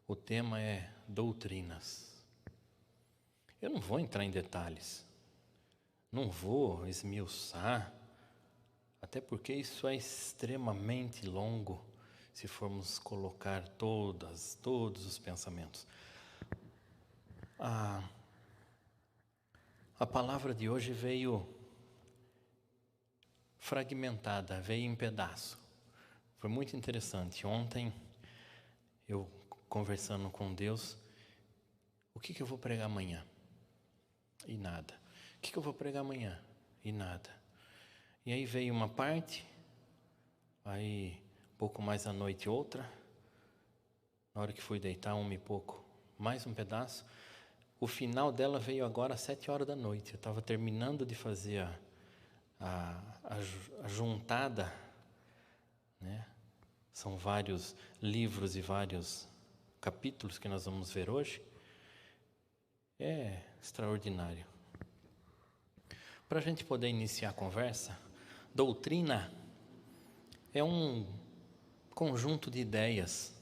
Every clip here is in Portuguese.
O tema é doutrinas. Eu não vou entrar em detalhes, não vou esmiuçar, até porque isso é extremamente longo, se formos colocar todos os pensamentos. A palavra de hoje veio fragmentada, veio em pedaço. Foi muito interessante. Ontem, eu conversando com Deus, o que eu vou pregar amanhã? E nada. O que eu vou pregar amanhã? E nada. E aí veio uma parte, aí pouco mais à noite outra, na hora que fui deitar 1h pouco, mais um pedaço. O final dela veio agora às 7h da noite. Eu estava terminando de fazer a juntada, né? São vários livros e vários capítulos que nós vamos ver hoje. É extraordinário. Para a gente poder iniciar a conversa, doutrina é um conjunto de ideias,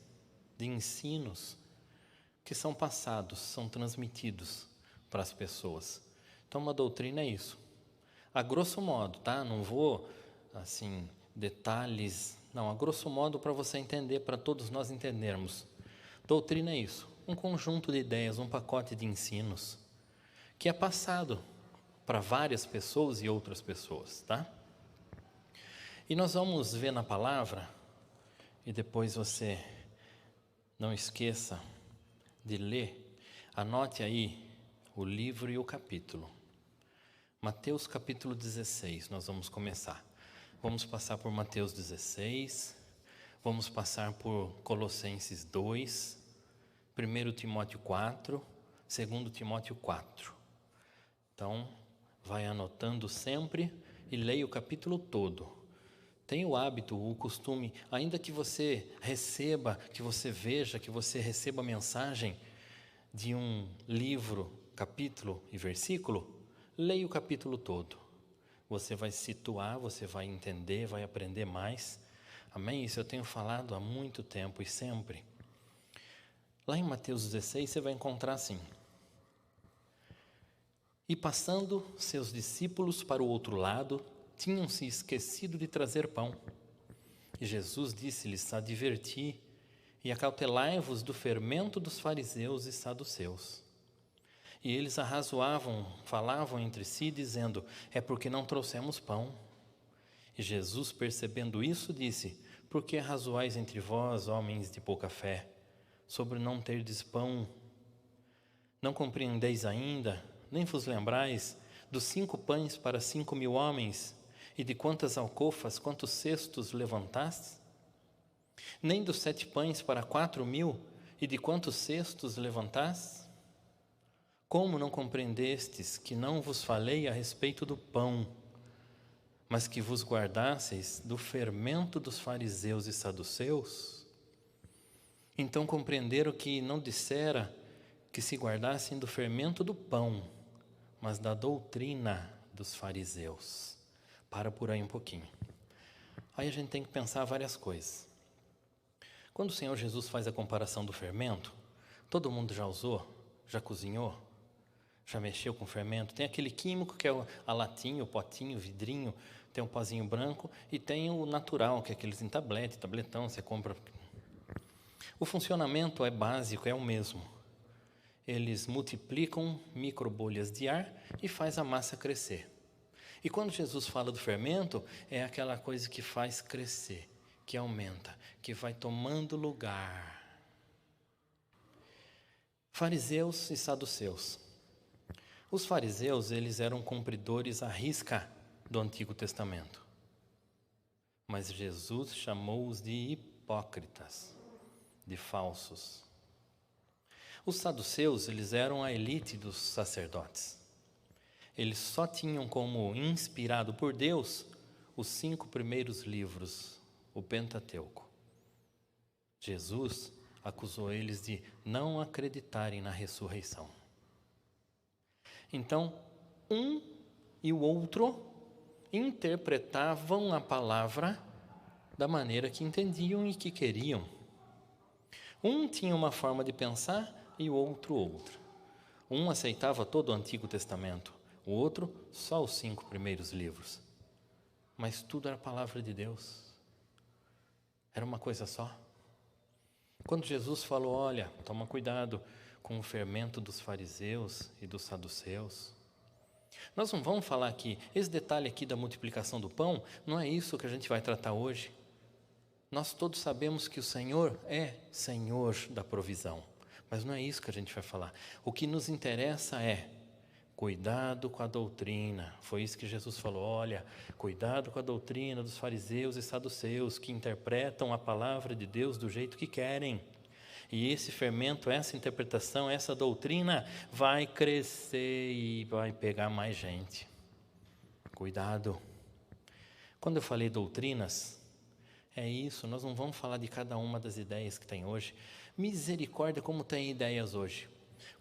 de ensinos que são passados, são transmitidos para as pessoas. Então, uma doutrina é isso. A grosso modo, tá? Não vou, assim, detalhes. Não, a grosso modo para você entender, para todos nós entendermos. Doutrina é isso. Um conjunto de ideias, um pacote de ensinos que é passado para várias pessoas e outras pessoas, tá? E nós vamos ver na palavra, e depois você não esqueça de ler, anote aí o livro e o capítulo. Mateus capítulo 16, nós vamos começar. Vamos passar por Mateus 16, vamos passar por Colossenses 2, 1 Timóteo 4, 2 Timóteo 4. Então, vai anotando sempre e leia o capítulo todo. Tenha o hábito, o costume, ainda que você receba, que você veja, que você receba a mensagem de um livro, capítulo e versículo, leia o capítulo todo. Você vai se situar, você vai entender, vai aprender mais. Amém? Isso eu tenho falado há muito tempo e sempre. Lá em Mateus 16 você vai encontrar assim: e passando seus discípulos para o outro lado, tinham se esquecido de trazer pão. E Jesus disse-lhes: adverti e acautelai-vos do fermento dos fariseus e saduceus. E eles arrazoavam, falavam entre si, dizendo: é porque não trouxemos pão. E Jesus, percebendo isso, disse: por que arrazoais entre vós, homens de pouca fé, sobre não terdes pão? Não compreendeis ainda, nem vos lembrais dos 5 pães para 5.000 homens, e de quantas alcofas, quantos cestos levantastes? Nem dos 7 pães para 4.000, e de quantos cestos levantastes? Como não compreendestes que não vos falei a respeito do pão, mas que vos guardasseis do fermento dos fariseus e saduceus? Então compreenderam que não dissera que se guardassem do fermento do pão, mas da doutrina dos fariseus. Para por aí um pouquinho. Aí a gente tem que pensar várias coisas. Quando o Senhor Jesus faz a comparação do fermento, todo mundo já usou, já cozinhou, já mexeu com fermento. Tem aquele químico que é a latinha, o potinho, o vidrinho, tem um pozinho branco, e tem o natural, que é aqueles em tablete, tabletão, você compra. O funcionamento é básico, é o mesmo. Eles multiplicam microbolhas de ar e faz a massa crescer. E quando Jesus fala do fermento, é aquela coisa que faz crescer, que aumenta, que vai tomando lugar. Fariseus e saduceus. Os fariseus, eles eram cumpridores à risca do Antigo Testamento. Mas Jesus chamou-os de hipócritas, de falsos. Os saduceus, eles eram a elite dos sacerdotes. Eles só tinham como inspirado por Deus os 5 primeiros livros, o Pentateuco. Jesus acusou eles de não acreditarem na ressurreição. Então, um e o outro interpretavam a palavra da maneira que entendiam e que queriam. Um tinha uma forma de pensar e o outro outra. Um aceitava todo o Antigo Testamento, o outro só os 5 primeiros livros. Mas tudo era palavra de Deus. Era uma coisa só. Quando Jesus falou, olha, toma cuidado com o fermento dos fariseus e dos saduceus. Nós não vamos falar aqui, esse detalhe aqui da multiplicação do pão, não é isso que a gente vai tratar hoje. Nós todos sabemos que o Senhor é Senhor da provisão, mas não é isso que a gente vai falar. O que nos interessa é cuidado com a doutrina. Foi isso que Jesus falou, olha, cuidado com a doutrina dos fariseus e saduceus que interpretam a palavra de Deus do jeito que querem. E esse fermento, essa interpretação, essa doutrina vai crescer e vai pegar mais gente. Cuidado. Quando eu falei doutrinas, é isso, nós não vamos falar de cada uma das ideias que tem hoje. Misericórdia, como tem ideias hoje.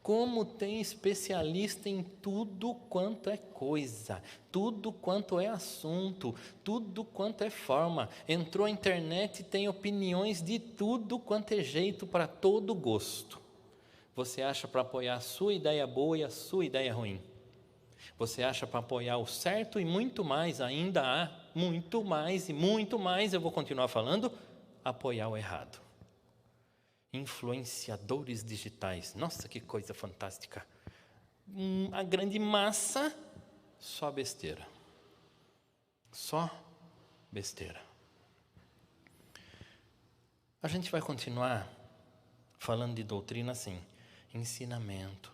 Como tem especialista em tudo quanto é coisa, tudo quanto é assunto, tudo quanto é forma. Entrou a internet e tem opiniões de tudo quanto é jeito para todo gosto. Você acha para apoiar a sua ideia boa e a sua ideia ruim. Você acha para apoiar o certo e muito mais, ainda há muito mais e muito mais, eu vou continuar falando, apoiar o errado. Influenciadores digitais, nossa, que coisa fantástica. A grande massa, só besteira. Só besteira. A gente vai continuar falando de doutrina assim, ensinamento,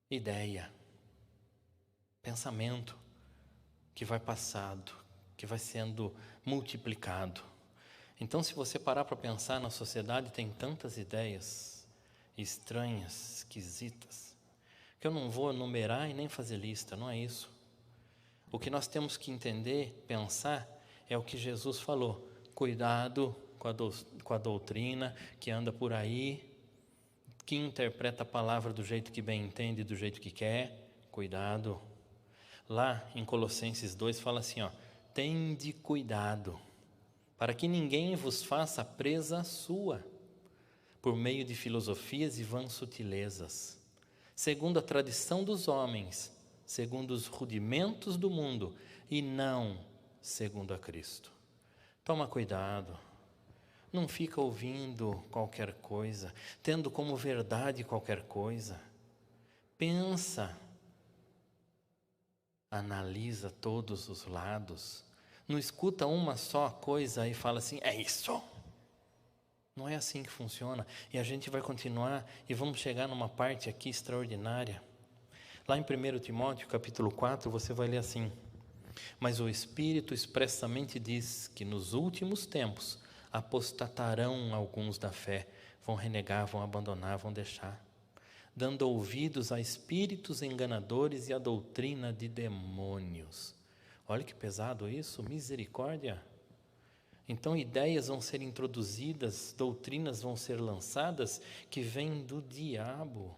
ideia, pensamento que vai passado, que vai sendo multiplicado. Então, se você parar para pensar, na sociedade tem tantas ideias estranhas, esquisitas, que eu não vou enumerar e nem fazer lista, não é isso. O que nós temos que entender, pensar, é o que Jesus falou. Cuidado com a doutrina que anda por aí, que interpreta a palavra do jeito que bem entende, do jeito que quer. Cuidado. Lá em Colossenses 2 fala assim, ó, tende cuidado, para que ninguém vos faça presa sua, por meio de filosofias e vãs sutilezas, segundo a tradição dos homens, segundo os rudimentos do mundo, e não segundo a Cristo. Toma cuidado, não fica ouvindo qualquer coisa, tendo como verdade qualquer coisa. Pensa, analisa todos os lados, não escuta uma só coisa e fala assim, é isso. Não é assim que funciona. E a gente vai continuar e vamos chegar numa parte aqui extraordinária. Lá em 1 Timóteo, capítulo 4, você vai ler assim, mas o Espírito expressamente diz que nos últimos tempos apostatarão alguns da fé, vão renegar, vão abandonar, vão deixar, dando ouvidos a espíritos enganadores e a doutrina de demônios. Olha que pesado isso, misericórdia. Então ideias vão ser introduzidas, doutrinas vão ser lançadas que vêm do diabo,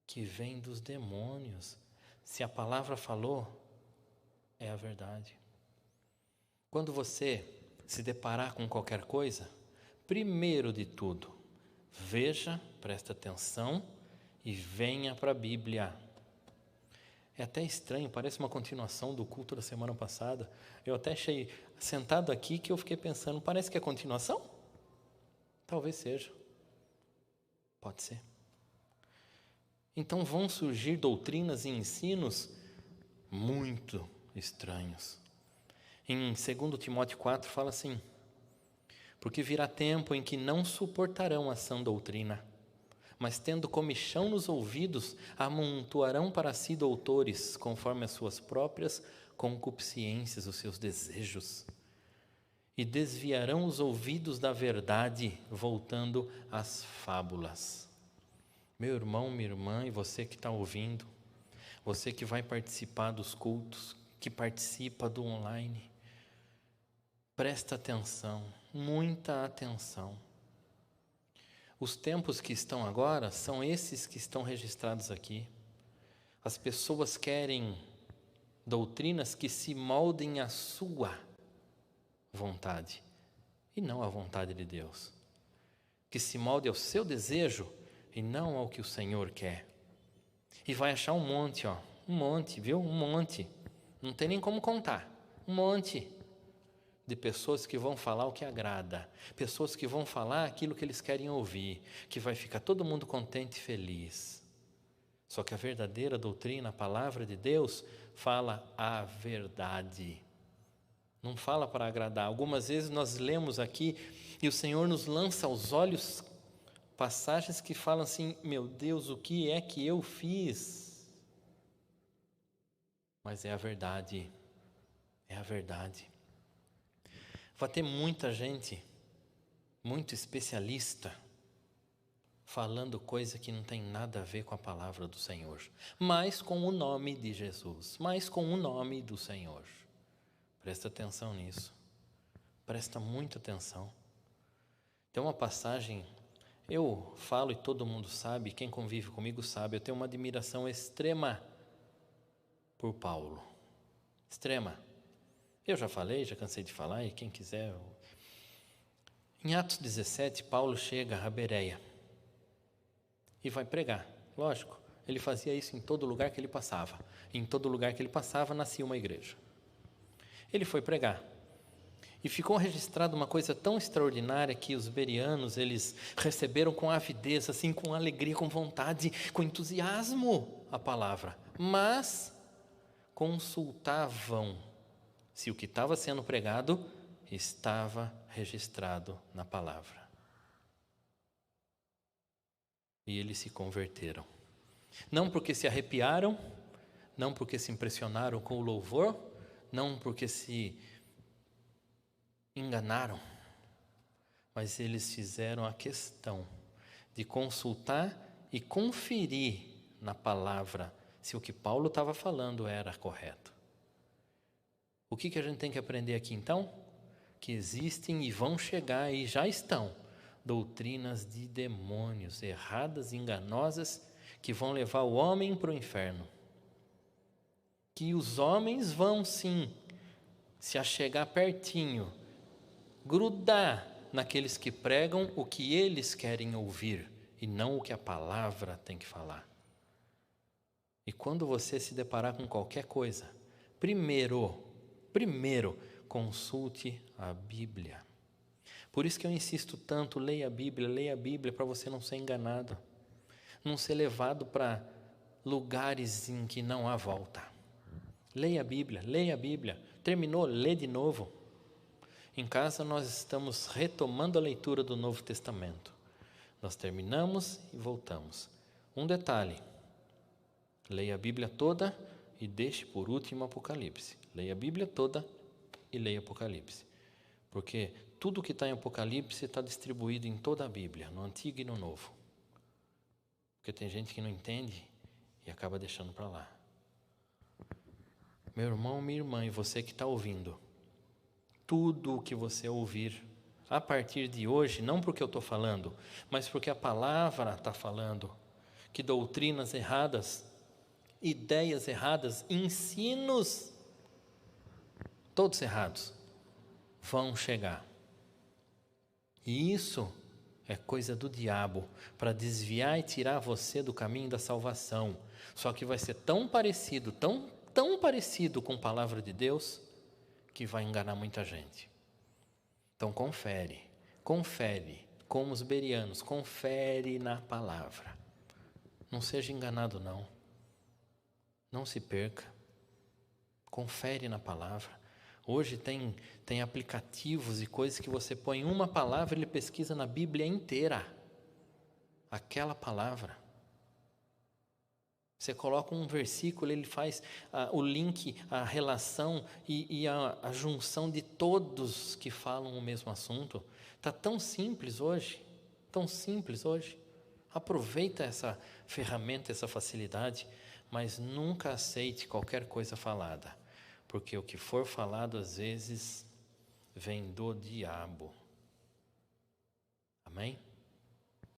que vêm dos demônios. Se a palavra falou, é a verdade. Quando você se deparar com qualquer coisa, primeiro de tudo, veja, presta atenção e venha para a Bíblia. É até estranho, parece uma continuação do culto da semana passada. Eu até achei, sentado aqui, que eu fiquei pensando, parece que é continuação? Talvez seja. Pode ser. Então vão surgir doutrinas e ensinos muito estranhos. Em 2 Timóteo 4 fala assim, porque virá tempo em que não suportarão a sã doutrina, mas tendo comichão nos ouvidos, amontoarão para si doutores, conforme as suas próprias concupiscências, os seus desejos, e desviarão os ouvidos da verdade, voltando às fábulas. Meu irmão, minha irmã, e você que está ouvindo, você que vai participar dos cultos, que participa do online, presta atenção, muita atenção. Os tempos que estão agora são esses que estão registrados aqui. As pessoas querem doutrinas que se moldem à sua vontade e não à vontade de Deus. que se molde ao seu desejo e não ao que o Senhor quer. E vai achar um monte, um monte, viu? Um monte. Não tem nem como contar. Um monte de pessoas que vão falar o que agrada, pessoas que vão falar aquilo que eles querem ouvir, que vai ficar todo mundo contente e feliz. Só que a verdadeira doutrina, a palavra de Deus, fala a verdade. Não fala para agradar. Algumas vezes nós lemos aqui e o Senhor nos lança aos olhos passagens que falam assim: meu Deus, o que é que eu fiz? Mas é a verdade, é a verdade. Vai ter muita gente, muito especialista, falando coisa que não tem nada a ver com a palavra do Senhor, mas com o nome de Jesus, mas com o nome do Senhor. Presta atenção nisso, presta muita atenção. Tem uma passagem, eu falo e todo mundo sabe, quem convive comigo sabe, eu tenho uma admiração extrema por Paulo, extrema. Eu já falei, já cansei de falar, e quem quiser... Em Atos 17, Paulo chega a Bereia e vai pregar. Lógico, ele fazia isso em todo lugar que ele passava. Em todo lugar que ele passava, nascia uma igreja. Ele foi pregar. E ficou registrada uma coisa tão extraordinária que os bereanos, eles receberam com avidez, assim, com alegria, com vontade, com entusiasmo a palavra. Mas consultavam se o que estava sendo pregado estava registrado na palavra. E eles se converteram. Não porque se arrepiaram, não porque se impressionaram com o louvor, não porque se enganaram, mas eles fizeram a questão de consultar e conferir na palavra se o que Paulo estava falando era correto. O que a gente tem que aprender aqui então? Que existem e vão chegar e já estão doutrinas de demônios, erradas, enganosas, que vão levar o homem para o inferno. Que os homens vão sim se achegar pertinho, grudar naqueles que pregam o que eles querem ouvir e não o que a palavra tem que falar. E quando você se deparar com qualquer coisa, primeiro, consulte a Bíblia. Por isso que eu insisto tanto, leia a Bíblia para você não ser enganado, não ser levado para lugares em que não há volta. Leia a Bíblia, terminou, lê de novo. Em casa nós estamos retomando a leitura do Novo Testamento. Nós terminamos e voltamos. Um detalhe, leia a Bíblia toda e deixe por último Apocalipse. Leia a Bíblia toda e leia Apocalipse. Porque tudo que está em Apocalipse está distribuído em toda a Bíblia, no Antigo e no Novo. Porque tem gente que não entende e acaba deixando para lá. Meu irmão, minha irmã, e você que está ouvindo, tudo o que você ouvir a partir de hoje, não porque eu estou falando, mas porque a palavra está falando, que doutrinas erradas, ideias erradas, ensinos, todos errados, vão chegar. E isso é coisa do diabo, para desviar e tirar você do caminho da salvação. Só que vai ser tão parecido, tão parecido com a palavra de Deus, que vai enganar muita gente. Então confere como os bereanos, confere na palavra. Não seja enganado não se perca, confere na palavra. Hoje tem aplicativos e coisas que você põe uma palavra e ele pesquisa na Bíblia inteira, aquela palavra. Você coloca um versículo, ele faz o link, a relação e a junção de todos que falam o mesmo assunto. Está tão simples hoje, Aproveita essa ferramenta, essa facilidade, mas nunca aceite qualquer coisa falada, porque o que for falado às vezes vem do diabo. Amém?